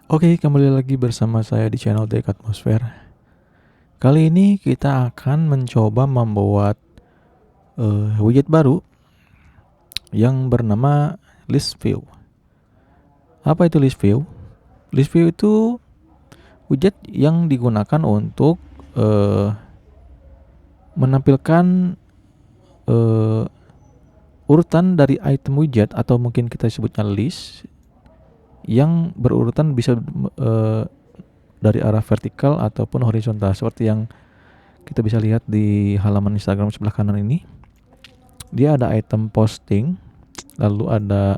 Oke, kembali lagi bersama saya di channel Tech Atmosphere. Kali ini kita akan mencoba membuat widget baru yang bernama List View. Apa itu List View? List View itu widget yang digunakan untuk menampilkan urutan dari item widget atau mungkin kita sebutnya list yang berurutan bisa dari arah vertikal ataupun horizontal, seperti yang kita bisa lihat di halaman Instagram sebelah kanan ini. Dia ada item posting, lalu ada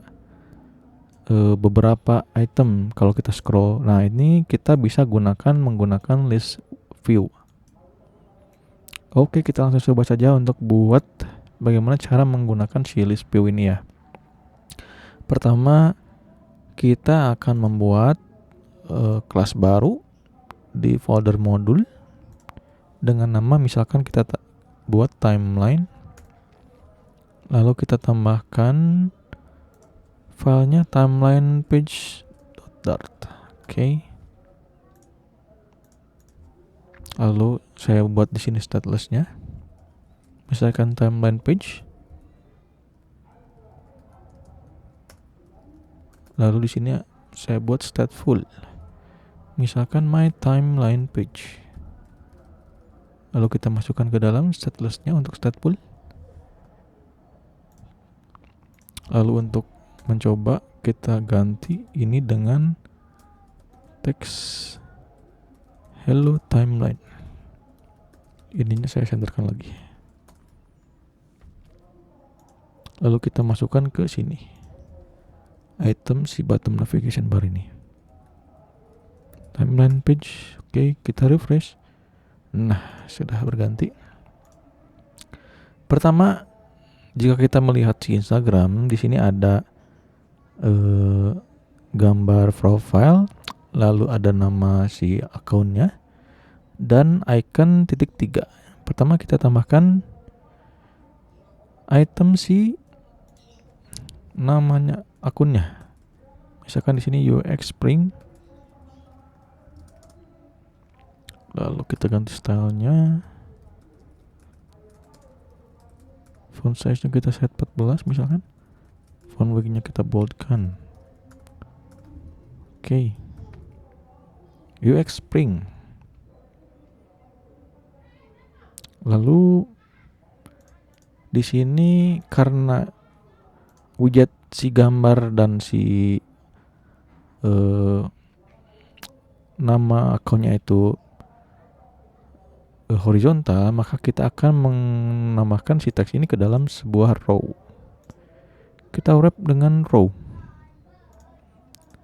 beberapa item kalau kita scroll. Nah, ini kita bisa menggunakan list view. Oke, kita langsung coba saja untuk buat bagaimana cara menggunakan si list view ini ya. Pertama, kita akan membuat kelas baru di folder modul dengan nama, misalkan kita buat timeline, lalu kita tambahkan filenya timeline page.dart. Oke. Lalu saya buat di sini statelessnya, misalkan timeline page. Lalu di sini saya buat stateful, misalkan my timeline page. Lalu kita masukkan ke dalam statelessnya untuk stateful. Lalu untuk mencoba kita ganti ini dengan teks hello timeline. Ininya saya senterkan lagi. Lalu kita masukkan ke sini item si bottom navigation bar ini, timeline page. Oke, kita refresh. Nah, sudah berganti. Pertama, jika kita melihat si Instagram, di sini ada gambar profile, lalu ada nama si akunnya dan icon titik 3. Pertama kita tambahkan item si namanya akunnya. Misalkan di sini UX Spring. Lalu kita ganti stylenya. Font size-nya kita set 14 misalkan. Font weight-nya kita boldkan. Oke. UX Spring. Lalu di sini karena widget si gambar dan si nama akunnya itu horizontal, maka kita akan menambahkan si teks ini ke dalam sebuah row. Kita wrap dengan row.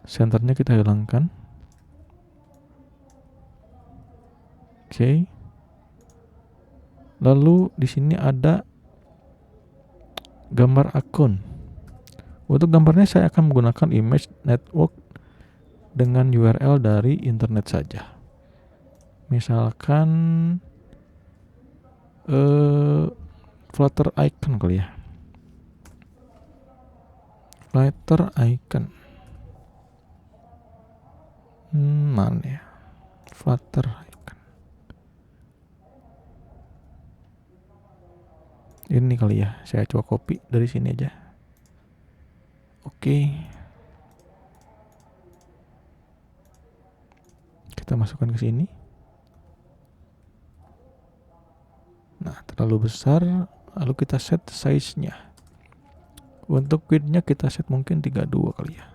Centernya kita hilangkan. Oke. Lalu di sini ada gambar akun. Untuk gambarnya saya akan menggunakan image network dengan URL dari internet saja. Misalkan Flutter icon kali ya. Flutter icon. Mana ya? Flutter icon. Ini kali ya. Saya coba copy dari sini aja. Oke. Kita masukkan ke sini. Nah, terlalu besar, lalu kita set size-nya. Untuk width-nya kita set mungkin 32 kali ya.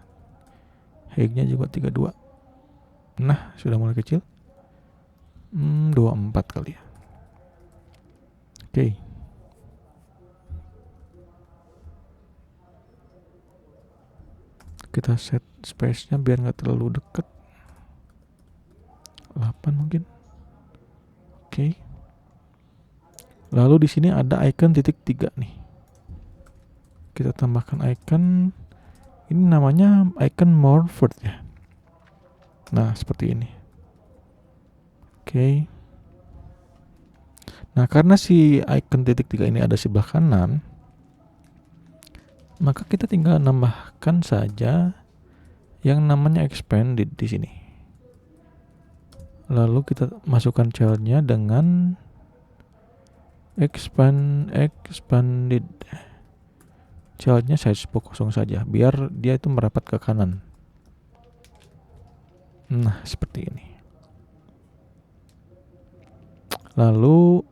Height-nya juga 32. Nah, sudah mulai kecil. 24 kali ya. Oke. Kita set space-nya biar nggak terlalu dekat. 8 mungkin. Oke. Lalu di sini ada icon titik 3 nih. Kita tambahkan icon. Ini namanya icon morphed ya. Nah, seperti ini. Oke. Nah, karena si icon titik 3 ini ada sebelah kanan, maka kita tinggal nambahkan saja yang namanya expanded di sini. Lalu kita masukkan childnya dengan expanded. Childnya size kosong saja, biar dia itu merapat ke kanan. Nah, seperti ini. Lalu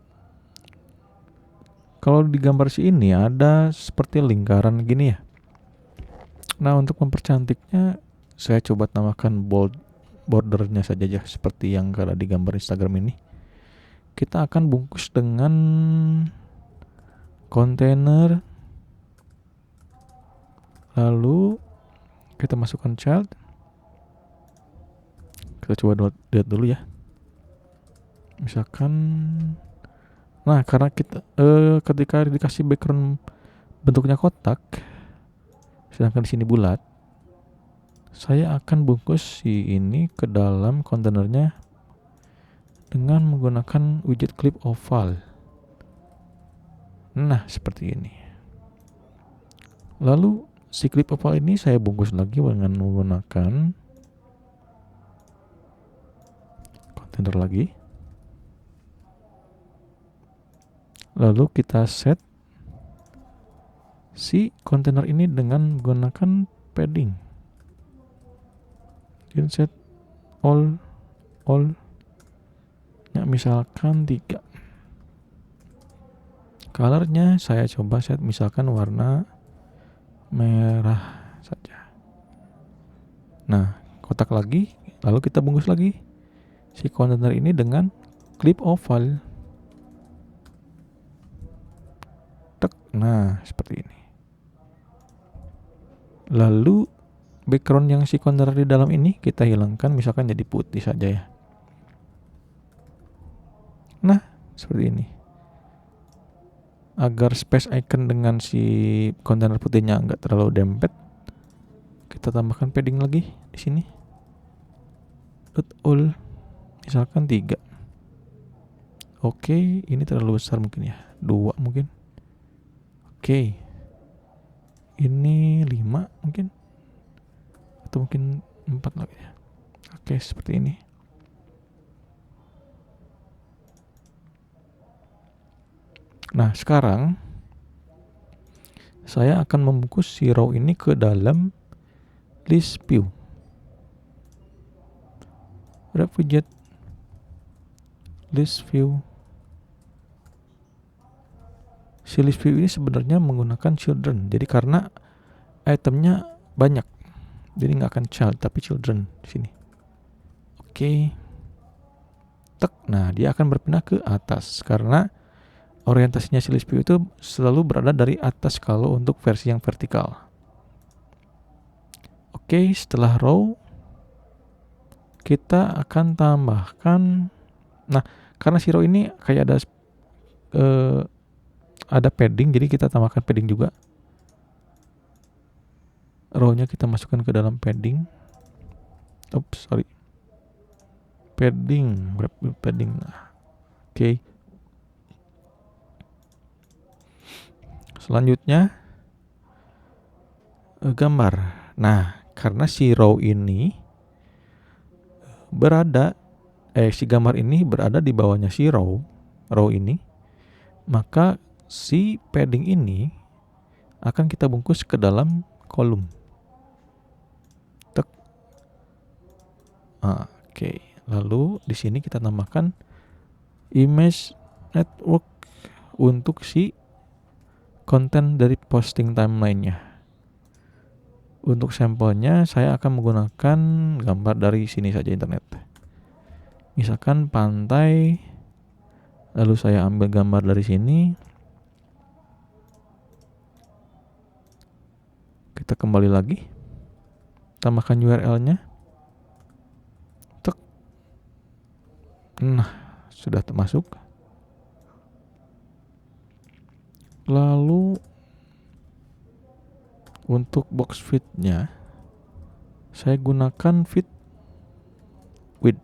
kalau di gambar ini ada seperti lingkaran gini ya. Nah, untuk mempercantiknya saya coba tambahkan bordernya saja ya, seperti yang ada di gambar Instagram ini. Kita akan bungkus dengan kontainer. Lalu kita masukkan child. Kita coba lihat dulu ya. Misalkan, nah karena kita ketika dikasih background bentuknya kotak, sedangkan di sini bulat, saya akan bungkus si ini ke dalam kontainernya dengan menggunakan widget clip oval. Nah, seperti ini. Lalu si clip oval ini saya bungkus lagi dengan menggunakan kontainer lagi. Lalu kita set si kontainer ini dengan menggunakan padding. Kita set all ya, misalkan 3. Colornya saya coba set misalkan warna merah saja. Nah, kotak lagi, lalu kita bungkus lagi si kontainer ini dengan clip oval. Nah, seperti ini. Lalu background yang si kontainer di dalam ini kita hilangkan, misalkan jadi putih saja ya. Nah, seperti ini. Agar space icon dengan si kontainer putihnya nggak terlalu dempet, kita tambahkan padding lagi di sini. All, misalkan 3. Oke, ini terlalu besar mungkin ya. 2 mungkin. Oke. Ini 5 mungkin. Atau mungkin 4 lagi ya. Oke, seperti ini. Nah, sekarang saya akan membungkus si row ini ke dalam list view. Wrap widget list view. Si list view ini sebenarnya menggunakan children. Jadi karena itemnya banyak, jadi nggak akan child tapi children di sini. Oke. Tek. Nah, dia akan berpindah ke atas karena orientasinya si list view itu selalu berada dari atas kalau untuk versi yang vertikal. Oke, setelah row kita akan tambahkan. Nah, karena si row ini kayak ada padding, jadi kita tambahkan padding juga. Row-nya kita masukkan ke dalam padding. Padding. Oke. Selanjutnya gambar. Nah, karena si row ini si gambar ini berada di bawahnya si row ini, maka si padding ini akan kita bungkus ke dalam kolom. Oke. Lalu di sini kita tambahkan image network untuk si konten dari posting timeline-nya. Untuk sampelnya saya akan menggunakan gambar dari sini saja internet. Misalkan pantai, lalu saya ambil gambar dari sini. Kita kembali lagi, tambahkan URL-nya. Nah, sudah termasuk. Lalu untuk box fit-nya saya gunakan fit width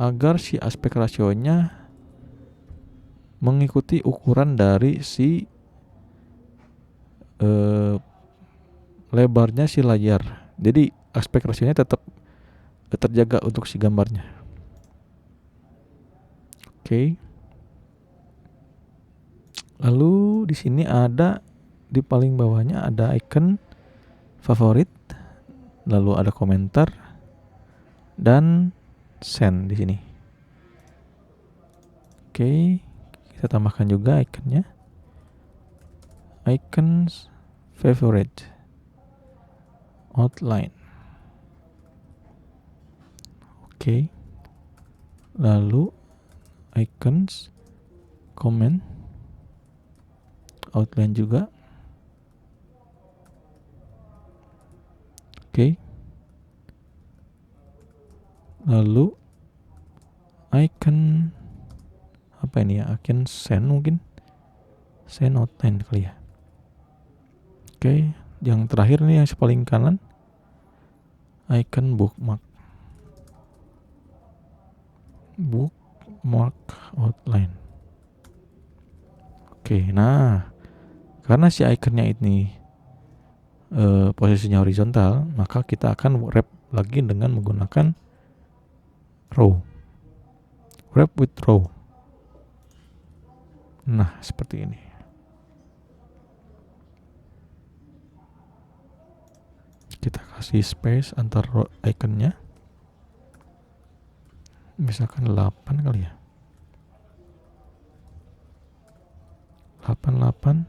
agar si aspek rasionya mengikuti ukuran dari si lebarnya si layar. Jadi aspek ratio-nya tetap terjaga untuk si gambarnya. Oke. Lalu di sini ada di paling bawahnya ada icon favorit, lalu ada komentar dan send di sini. Oke, kita tambahkan juga ikonnya. Icons favorite outline. Oke. Lalu icons comment outline juga. Oke. Lalu icon apa ini ya? Icon send mungkin. Send outline kali ya. Oke, yang terakhir nih yang paling kanan icon bookmark. Bookmark outline. Oke, nah karena si iconnya ini posisinya horizontal, maka kita akan wrap lagi dengan menggunakan row. Wrap with row. Nah, seperti ini. Kita kasih space antar iconnya. Misalkan 8 kali ya. 8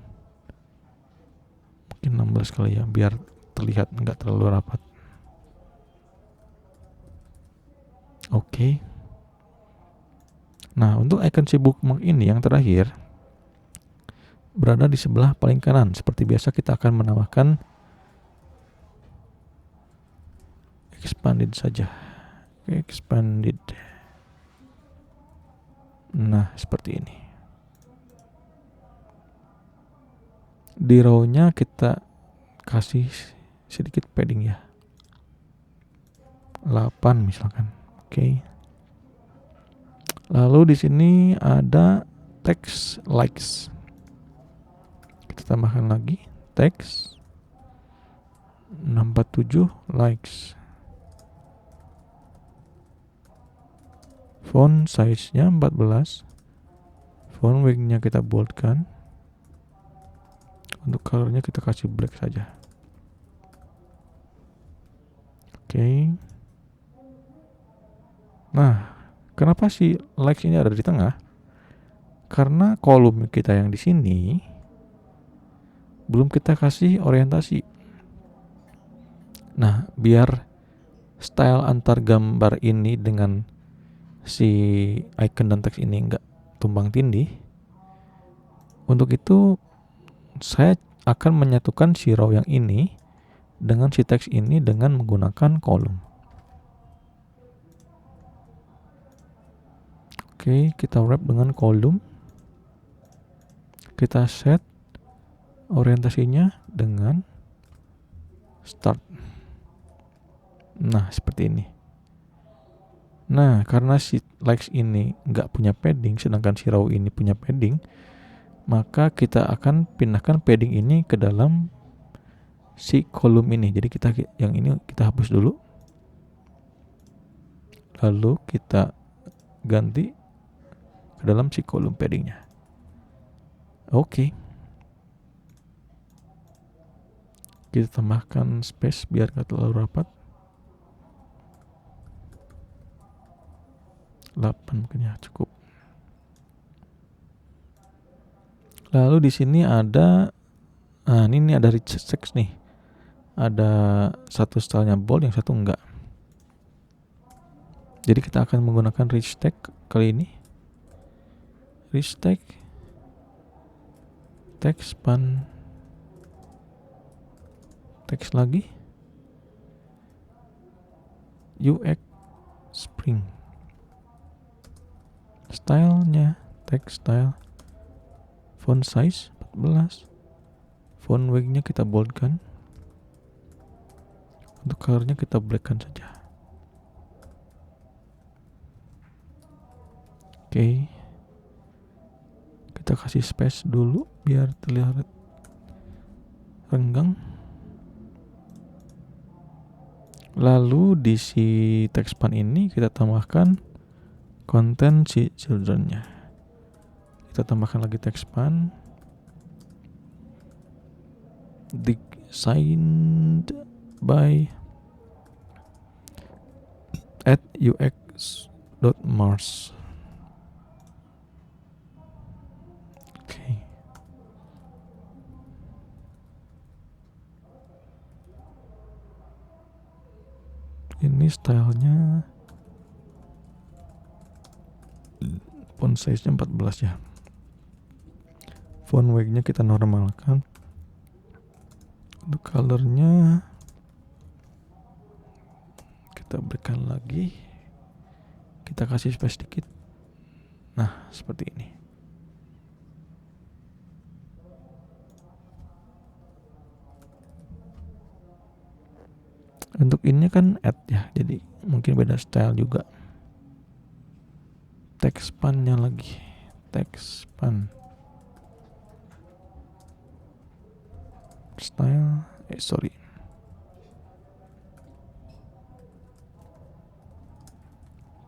mungkin 16 kali ya, biar terlihat nggak terlalu rapat. Oke. Nah, untuk icon si bookmark ini yang terakhir berada di sebelah paling kanan. Seperti biasa kita akan menambahkan expanded saja. Expanded. Nah, seperti ini. Di row-nya kita kasih sedikit padding ya. 8 misalkan. Oke. Lalu di sini ada text likes. Kita tambahkan lagi text 647 likes. Font size-nya 14. Font weight-nya kita boldkan. Untuk color-nya kita kasih black saja. Oke. Nah, kenapa sih likes ini ada di tengah? Karena kolom kita yang di sini belum kita kasih orientasi. Nah, biar style antar gambar ini dengan si icon dan teks ini nggak tumbang tindih, untuk itu saya akan menyatukan si row yang ini dengan si teks ini dengan menggunakan kolom. Oke, kita wrap dengan kolom. Kita set orientasinya dengan start. Nah, seperti ini. Nah, karena si likes ini nggak punya padding, sedangkan si row ini punya padding, maka kita akan pindahkan padding ini ke dalam si kolom ini. Jadi kita yang ini kita hapus dulu. Lalu kita ganti ke dalam si kolom paddingnya. Oke. Kita tambahkan space biar nggak terlalu rapat. 8 mungkin ya, cukup. Lalu di sini ada ini ada rich text nih. Ada satu stylenya bold, yang satu enggak. Jadi kita akan menggunakan rich text kali ini. Rich text text span text lagi UX spring. Stylenya text style, font size 14, font weight-nya kita boldkan, untuk color-nya kita blackkan saja. Oke. Kita kasih space dulu biar terlihat renggang. Lalu di si text-span ini kita tambahkan konten si children-nya. Kita tambahkan lagi text-span. Designed by @ux.mars. Oke. Ini stylenya font size-nya 14 ya. Font weight-nya kita normalkan. Untuk color-nya kita berikan lagi. Kita kasih space dikit. Nah, seperti ini. Untuk ini kan add ya, jadi mungkin beda style juga. Text span-nya lagi. Text span. Style,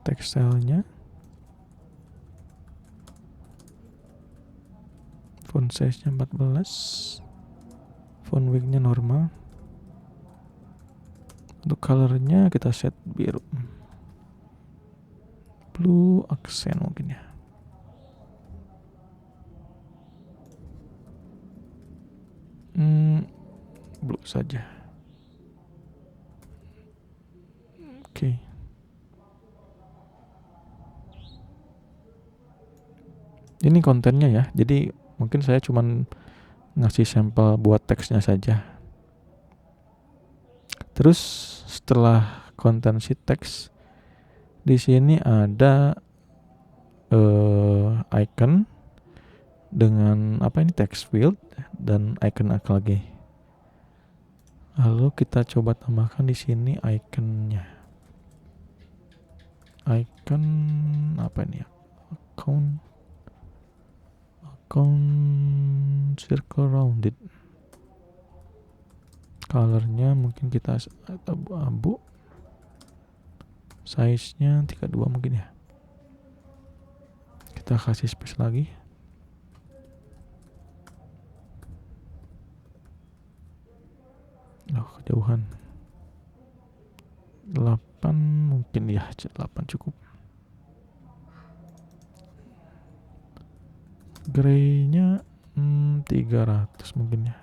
text style-nya. Font size-nya 14. Font weight-nya normal. Untuk color-nya kita set biru. Blue accent mungkin ya. Blue saja. Oke. Ini kontennya ya. Jadi mungkin saya cuman ngasih sampel buat teksnya saja. Terus setelah konten si teks, di sini ada icon dengan apa ini, text field dan icon lagi. Lalu kita coba tambahkan di sini iconnya. Icon apa ini ya? Account circle rounded. Colornya mungkin kita abu-abu. Size-nya 32 mungkin ya. Kita kasih space lagi. Kejauhan 8 mungkin ya, 8 cukup. Gray-nya 300 mungkin ya.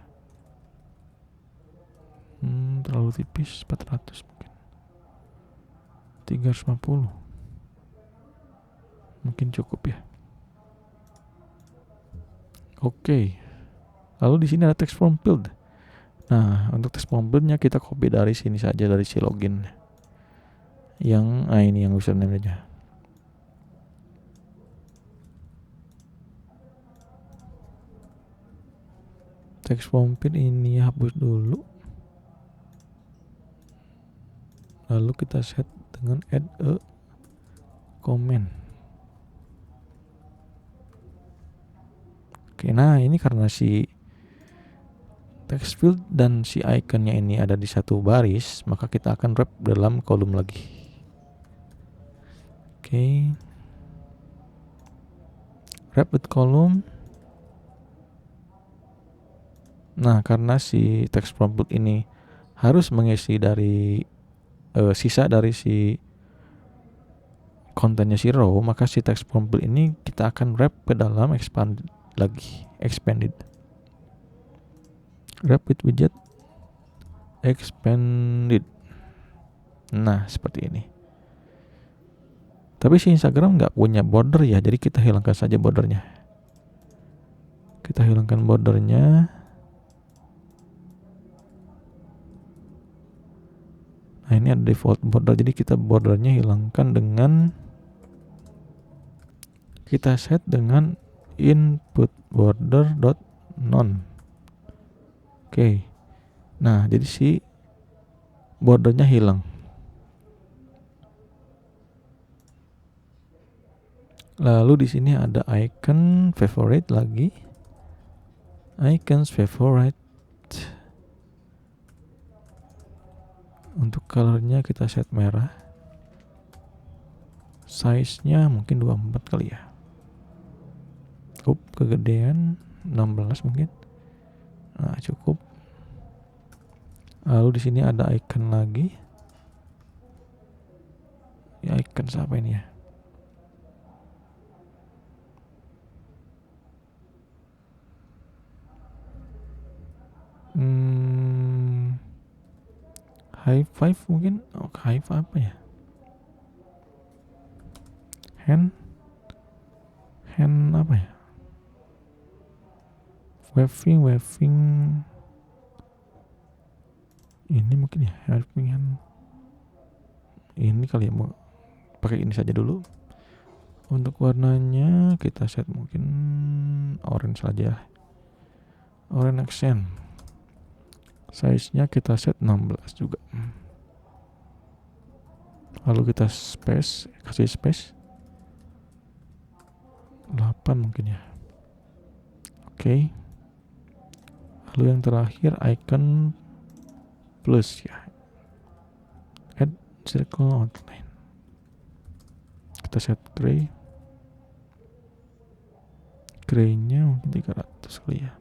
Terlalu tipis, 400 mungkin. 350 mungkin cukup ya. Oke. Lalu di sini ada text form field. Nah, untuk text form field-nya kita copy dari sini saja, dari si login. Ini yang username aja. Text form field ini hapus dulu. Lalu kita set dengan add a comment. Oke, nah ini karena si text field dan si iconnya ini ada di satu baris, maka kita akan wrap dalam kolom lagi. Oke. Wrap with column. Nah, karena si text prompt ini harus mengisi dari sisa dari si kontennya si row, maka si text prompt ini kita akan wrap ke dalam expanded. Wrap with widget expanded. Nah, seperti ini. Tapi si Instagram nggak punya border ya, jadi kita hilangkan saja bordernya. Kita hilangkan bordernya. Nah, ini ada default border, jadi kita bordernya hilangkan dengan kita set dengan input border dot none. Oke. Nah, jadi si bordernya hilang. Lalu di sini ada icon favorite lagi. Icons favorite. Untuk colornya kita set merah. Size-nya mungkin 24 kali ya. Kegedean 16 mungkin. Nah, cukup. Lalu di sini ada icon lagi. Ya, icon siapa ini ya? High five mungkin. High five apa ya? Hand apa ya? Waving ini mungkin ya, waving hand. Ini kali ya, mau pakai ini saja dulu. Untuk warnanya kita set mungkin orange saja. Orange accent. Size-nya kita set 16 juga. Lalu kita kasih space 8 mungkin ya. Oke. Lalu yang terakhir icon plus ya. Add circle outline. Kita set gray. Gray-nya mungkin 300 kali ya.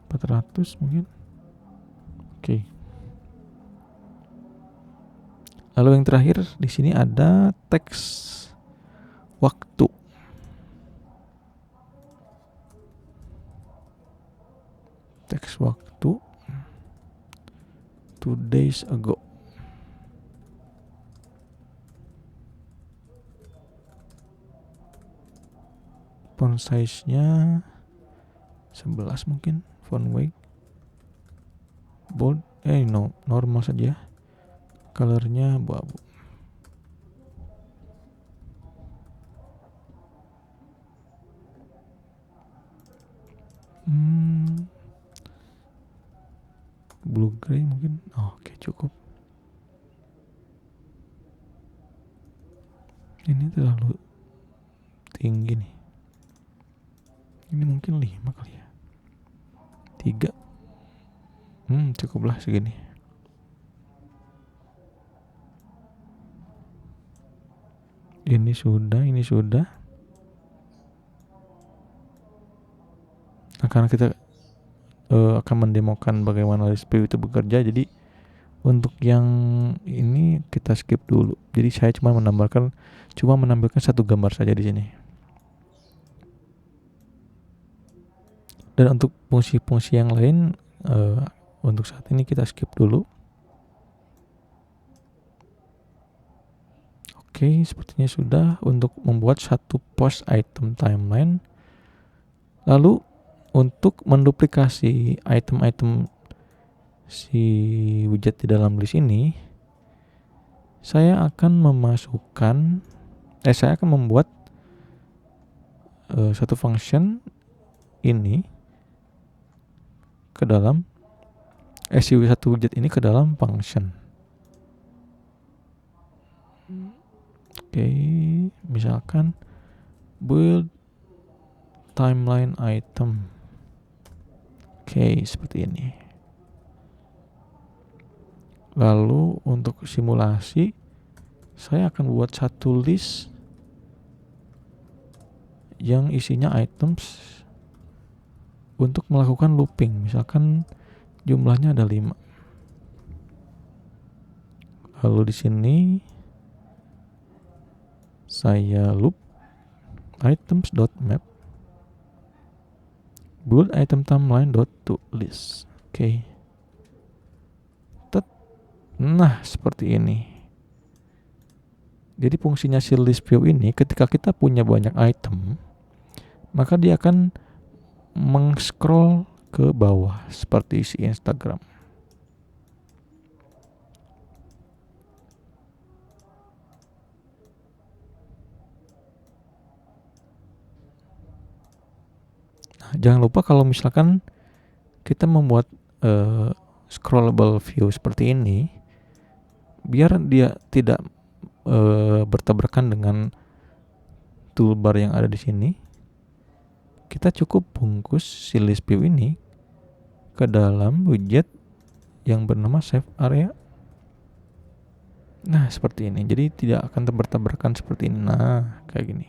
400 mungkin. Oke. Lalu yang terakhir di sini ada teks waktu. Teks waktu 2 days ago. Font size-nya 11 mungkin. Font weight bold, normal saja. Colornya abu-abu. Blue gray mungkin. Oke, cukup. Ini terlalu tinggi nih. Ini mungkin 5 kali ya. 3. Cukuplah segini. Ini sudah. Nah, karena kita akan mendemokan bagaimana Lispview itu bekerja, jadi untuk yang ini kita skip dulu. Jadi saya cuma menampilkan satu gambar saja di sini. Dan untuk fungsi-fungsi yang lain untuk saat ini kita skip dulu. Oke, sepertinya sudah untuk membuat satu post item timeline. Lalu untuk menduplikasi item-item si widget di dalam list ini, saya akan membuat satu function ini ke dalam satu widget ini ke dalam function. Oke, misalkan build timeline item. Oke, seperti ini. Lalu untuk simulasi, saya akan buat satu list yang isinya items untuk melakukan looping. Misalkan jumlahnya ada 5. Lalu di sini saya loop items.map build item timeline.toList. Oke. Nah, seperti ini. Jadi fungsinya si list view ini, ketika kita punya banyak item, maka dia akan meng-scroll ke bawah seperti si Instagram. Nah, jangan lupa kalau misalkan kita membuat scrollable view seperti ini, biar dia tidak bertabrakan dengan toolbar yang ada di sini, kita cukup bungkus si list view ini ke dalam widget yang bernama save area. Nah, seperti ini. Jadi tidak akan bertabrakan seperti ini. Nah, kayak gini.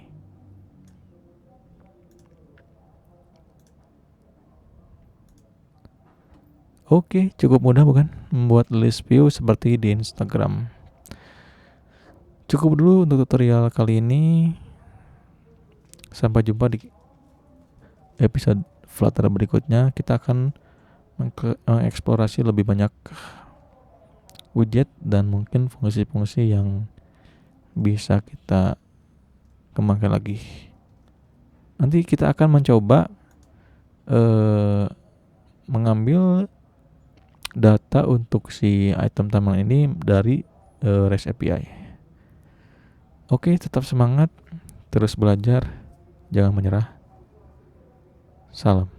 Oke, cukup mudah bukan membuat list view seperti di Instagram. Cukup dulu untuk tutorial kali ini. Sampai jumpa di episode Flutter berikutnya. Kita akan mengeksplorasi lebih banyak widget dan mungkin fungsi-fungsi yang bisa kita kembangkan lagi. Nanti kita akan mencoba mengambil data untuk si item timeline ini dari REST API. Oke, tetap semangat, terus belajar, jangan menyerah. Salam.